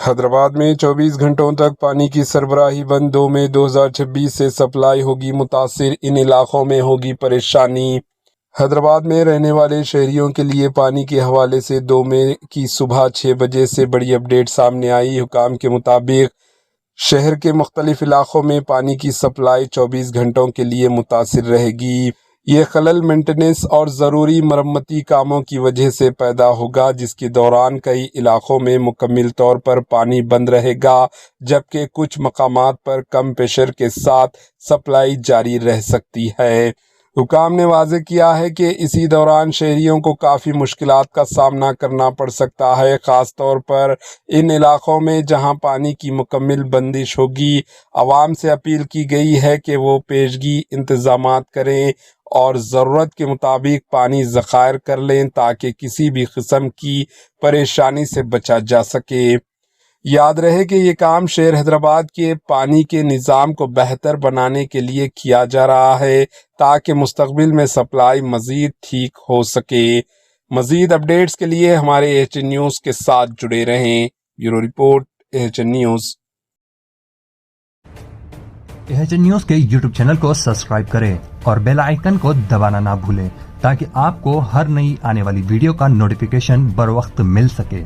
حیدرآباد میں 24 گھنٹوں تک پانی کی سربراہی بند 2 مئی 2026 سے سپلائی ہوگی متاثر، ان علاقوں میں ہوگی پریشانی۔ حیدرآباد میں رہنے والے شہریوں کے لیے پانی کے حوالے سے 2 مئی کی صبح 6 بجے سے بڑی اپڈیٹ سامنے آئی۔ حکام کے مطابق شہر کے مختلف علاقوں میں پانی کی سپلائی 24 گھنٹوں کے لیے متاثر رہے گی۔ یہ خلل مینٹیننس اور ضروری مرمتی کاموں کی وجہ سے پیدا ہوگا، جس کے دوران کئی علاقوں میں مکمل طور پر پانی بند رہے گا، جبکہ کچھ مقامات پر کم پریشر کے ساتھ سپلائی جاری رہ سکتی ہے۔ حکام نے واضح کیا ہے کہ اسی دوران شہریوں کو کافی مشکلات کا سامنا کرنا پڑ سکتا ہے، خاص طور پر ان علاقوں میں جہاں پانی کی مکمل بندش ہوگی۔ عوام سے اپیل کی گئی ہے کہ وہ پیشگی انتظامات کریں اور ضرورت کے مطابق پانی ذخائر کر لیں تاکہ کسی بھی قسم کی پریشانی سے بچا جا سکے۔ یاد رہے کہ یہ کام شہر حیدرآباد کے پانی کے نظام کو بہتر بنانے کے لیے کیا جا رہا ہے تاکہ مستقبل میں سپلائی مزید ٹھیک ہو سکے۔ مزید اپڈیٹس کے لیے ہمارے AHN نیوز کے ساتھ جڑے رہیں۔ Bureau report, AHN news. AHN news کے YouTube چینل کو سبسکرائب کریں اور بیل آئیکن کو دبانا نہ بھولیں تاکہ آپ کو ہر نئی آنے والی ویڈیو کا نوٹیفیکیشن بر وقت مل سکے۔